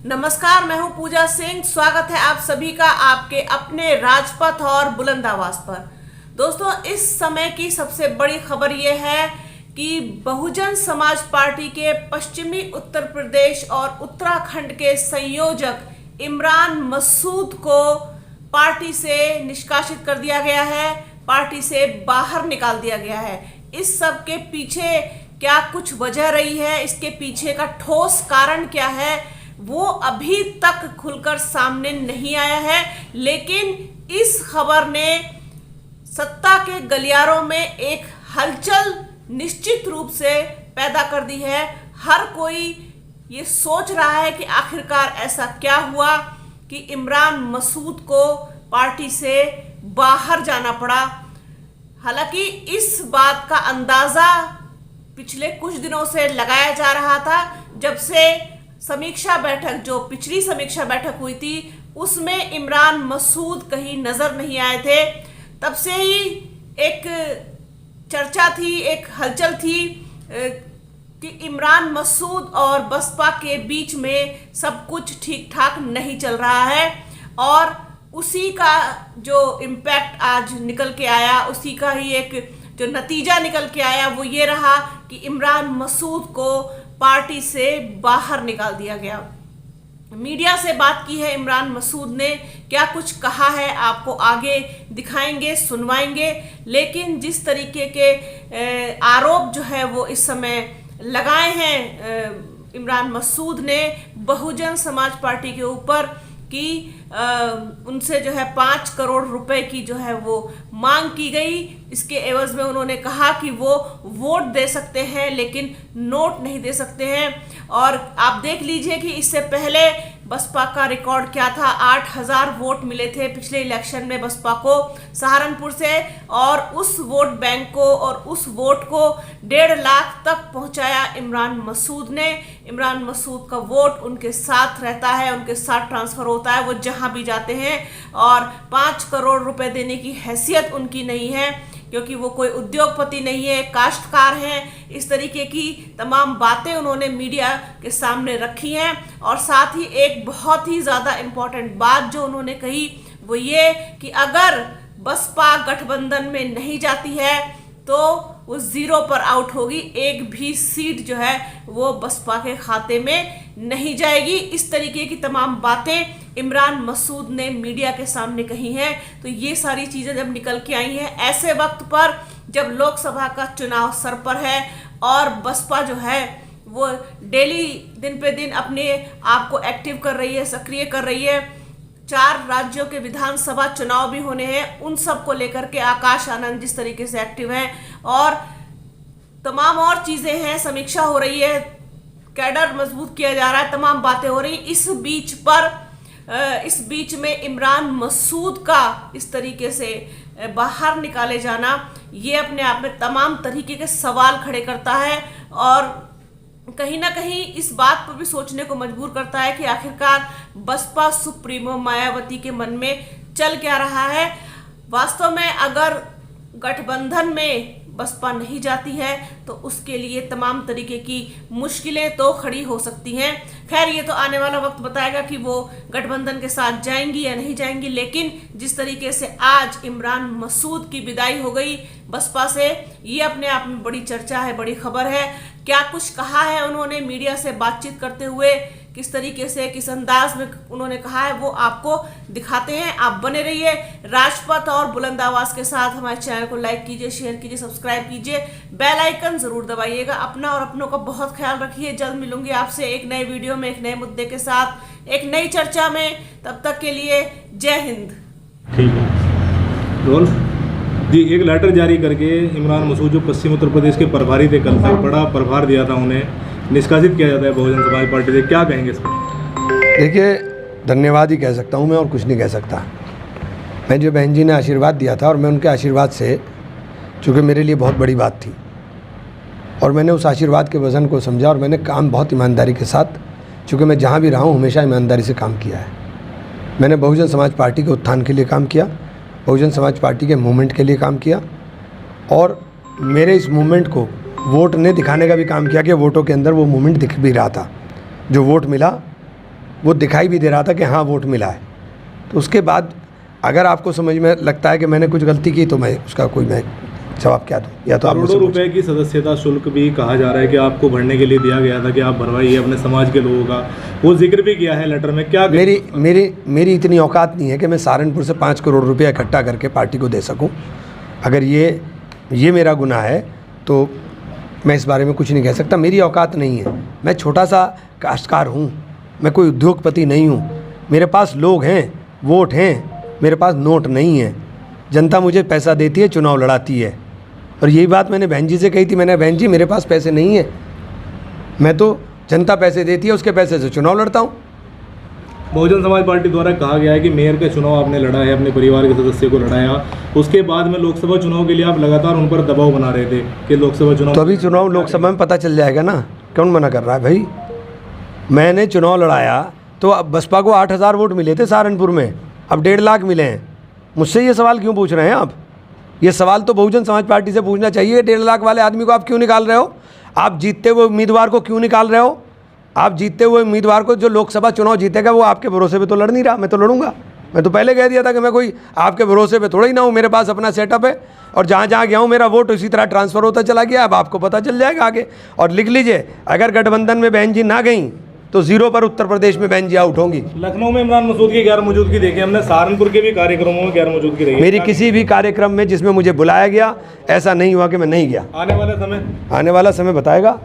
नमस्कार, मैं हूं पूजा सिंह। स्वागत है आप सभी का आपके अपने राजपथ और बुलंद आवाज पर। दोस्तों, इस समय की सबसे बड़ी खबर यह है कि बहुजन समाज पार्टी के पश्चिमी उत्तर प्रदेश और उत्तराखंड के संयोजक इमरान मसूद को पार्टी से निष्कासित कर दिया गया है, पार्टी से बाहर निकाल दिया गया है। इस सब के पीछे क्या कुछ वजह रही है, इसके पीछे का ठोस कारण क्या है, वो अभी तक खुलकर सामने नहीं आया है। लेकिन इस खबर ने सत्ता के गलियारों में एक हलचल निश्चित रूप से पैदा कर दी है। हर कोई ये सोच रहा है कि आखिरकार ऐसा क्या हुआ कि इमरान मसूद को पार्टी से बाहर जाना पड़ा। हालांकि इस बात का अंदाजा पिछले कुछ दिनों से लगाया जा रहा था, जब से समीक्षा बैठक, जो पिछली समीक्षा बैठक हुई थी, उसमें इमरान मसूद कहीं नजर नहीं आए थे। तब से ही एक चर्चा थी, एक हलचल थी कि इमरान मसूद और बसपा के बीच में सब कुछ ठीक ठाक नहीं चल रहा है। और उसी का जो इम्पैक्ट आज निकल के आया, उसी का ही एक जो नतीजा निकल के आया, वो ये रहा कि इमरान मसूद को पार्टी से बाहर निकाल दिया गया। मीडिया से बात की है इमरान मसूद ने, क्या कुछ कहा है आपको आगे दिखाएंगे, सुनवाएंगे। लेकिन जिस तरीके के आरोप जो है वो इस समय लगाए हैं इमरान मसूद ने बहुजन समाज पार्टी के ऊपर कि उनसे जो है 5 करोड़ रुपए की जो है वो मांग की गई। इसके एवज में उन्होंने कहा कि वो वोट दे सकते हैं लेकिन नोट नहीं दे सकते हैं। और आप देख लीजिए कि इससे पहले बसपा का रिकॉर्ड क्या था। 8000 वोट मिले थे पिछले इलेक्शन में बसपा को सहारनपुर से, और उस वोट बैंक को और उस वोट को 1.5 लाख तक पहुंचाया इमरान मसूद ने। इमरान मसूद का वोट उनके साथ रहता है, उनके साथ ट्रांसफर होता है, वो जहां भी जाते हैं। और 5 करोड़ रुपए देने की हैसियत उनकी नहीं है, क्योंकि वो कोई उद्योगपति नहीं है, काश्तकार हैं। इस तरीके की तमाम बातें उन्होंने मीडिया के सामने रखी हैं। और साथ ही एक बहुत ही ज़्यादा इम्पॉर्टेंट बात जो उन्होंने कही वो ये कि अगर बसपा गठबंधन में नहीं जाती है तो वो 0 पर आउट होगी, एक भी सीट जो है वो बसपा के खाते में नहीं जाएगी। इस तरीके की तमाम बातें इमरान मसूद ने मीडिया के सामने कही हैं। तो ये सारी चीज़ें जब निकल के आई हैं ऐसे वक्त पर, जब लोकसभा का चुनाव सर पर है और बसपा जो है वो डेली दिन पे दिन अपने आप को एक्टिव कर रही है, सक्रिय कर रही है। 4 राज्यों के विधानसभा चुनाव भी होने हैं, उन सब को लेकर के आकाश आनंद जिस तरीके से एक्टिव है, और तमाम और चीज़ें हैं, समीक्षा हो रही है, कैडर मजबूत किया जा रहा है, तमाम बातें हो रही। इस बीच में इमरान मसूद का इस तरीके से बाहर निकाले जाना, ये अपने आप में तमाम तरीके के सवाल खड़े करता है और कहीं ना कहीं इस बात पर भी सोचने को मजबूर करता है कि आखिरकार बसपा सुप्रीमो मायावती के मन में चल क्या रहा है। वास्तव में अगर गठबंधन में बसपा नहीं जाती है तो उसके लिए तमाम तरीके की मुश्किलें तो खड़ी हो सकती हैं। खैर, ये तो आने वाला वक्त बताएगा कि वो गठबंधन के साथ जाएंगी या नहीं जाएंगी। लेकिन जिस तरीके से आज इमरान मसूद की विदाई हो गई बसपा से, ये अपने आप में बड़ी चर्चा है, बड़ी खबर है। क्या कुछ कहा है उन्होंने मीडिया से बातचीत करते हुए, किस तरीके से, किस अंदाज में उन्होंने कहा है, वो आपको दिखाते हैं। आप बने रहिए राजपथ और बुलंद आवाज के साथ। हमारे चैनल को लाइक कीजिए, शेयर कीजिए, सब्सक्राइब कीजिए, बेल आइकन जरूर दबाइएगा। अपना और अपनों का बहुत ख्याल रखिए। जल्द मिलूंगी आपसे एक नए वीडियो में, एक नए मुद्दे के साथ, एक नई चर्चा में। तब तक के लिए जय हिंद। ठीक है, रोल जी। एक लेटर जारी करके इमरान मसूद जो पश्चिम उत्तर प्रदेश के प्रभारी थे, कल तक बड़ा प्रभार दिया था, उन्हें निष्कासित किया जाता है बहुजन समाज पार्टी से, क्या कहेंगे इस पर? देखिए, धन्यवाद ही कह सकता हूँ मैं, और कुछ नहीं कह सकता। मैं जो बहन जी ने आशीर्वाद दिया था, और मैं उनके आशीर्वाद से, चूँकि मेरे लिए बहुत बड़ी बात थी, और मैंने उस आशीर्वाद के वज़न को समझा, और मैंने काम बहुत ईमानदारी के साथ, चूँकि मैं जहाँ भी रहा हूँ हमेशा ईमानदारी से काम किया है। मैंने बहुजन समाज पार्टी के उत्थान के लिए काम किया, बहुजन समाज पार्टी के मूवमेंट के लिए काम किया, और मेरे इस मूवमेंट को वोट ने दिखाने का भी काम किया कि वोटों के अंदर वो मूवमेंट दिख भी रहा था। जो वोट मिला वो दिखाई भी दे रहा था कि हाँ वोट मिला है। तो उसके बाद अगर आपको समझ में लगता है कि मैंने कुछ गलती की तो मैं उसका कोई मैं जवाब क्या दूँ, या तो आप मुझसे करोड़ों पूछें। रुपए की सदस्यता शुल्क भी कहा जा रहा है कि आपको भरने के लिए दिया गया था कि आप भरवाइए अपने समाज के लोगों का, वो जिक्र भी किया है लेटर में। क्या मेरी इतनी औकात नहीं है कि मैं सहारनपुर से 5 करोड़ रुपया इकट्ठा करके पार्टी को दे सकूं। अगर ये मेरा गुनाह है तो मैं इस बारे में कुछ नहीं कह सकता। मेरी औकात नहीं है, मैं छोटा सा काश्तकार हूँ, मैं कोई उद्योगपति नहीं हूँ। मेरे पास लोग हैं, वोट हैं, मेरे पास नोट नहीं है। जनता मुझे पैसा देती है, चुनाव लड़ाती है। और यही बात मैंने बहन जी से कही थी, मैंने बहन जी मेरे पास पैसे नहीं है, मैं तो जनता पैसे देती है उसके पैसे से चुनाव लड़ता हूँ। बहुजन समाज पार्टी द्वारा कहा गया है कि मेयर का चुनाव आपने लड़ा है, अपने परिवार के सदस्य को लड़ाया, उसके बाद में लोकसभा चुनाव के लिए आप लगातार उन पर दबाव बना रहे थे कि लोकसभा चुनाव। तो अभी चुनाव लोकसभा में पता चल जाएगा ना, कौन मना कर रहा है भाई। मैंने चुनाव लड़ाया तो अब बसपा को 8,000 वोट मिले थे सहारनपुर में, अब 1.5 लाख मिले हैं। मुझसे ये सवाल क्यों पूछ रहे हैं आप? ये सवाल तो बहुजन समाज पार्टी से पूछना चाहिए। 1.5 लाख वाले आदमी को आप क्यों निकाल रहे हो? आप जीतते हुए उम्मीदवार को क्यों निकाल रहे हो? आप जीतते हुए उम्मीदवार को, जो लोकसभा चुनाव जीतेगा वो आपके भरोसे पे तो लड़ नहीं रहा। मैं तो लड़ूंगा, मैं तो पहले कह दिया था कि मैं कोई आपके भरोसे पे थोड़ा ही ना हूँ। मेरे पास अपना सेटअप है और जहाँ जहाँ गया हूँ मेरा वोट उसी तरह ट्रांसफ़र होता चला गया। अब आपको पता चल जाएगा आगे। और लिख लीजिए, अगर गठबंधन में बहन जी ना गई तो 0 पर उत्तर प्रदेश में बहन जी आउट होंगी। लखनऊ में इमरान मसूद की गैर मौजूदगी देखी हमने, सहारनपुर के भी कार्यक्रमों में गैर मौजूदगी रही। मेरी किसी भी कार्यक्रम में जिसमें मुझे बुलाया गया ऐसा नहीं हुआ कि मैं नहीं गया। आने वाला समय बताएगा।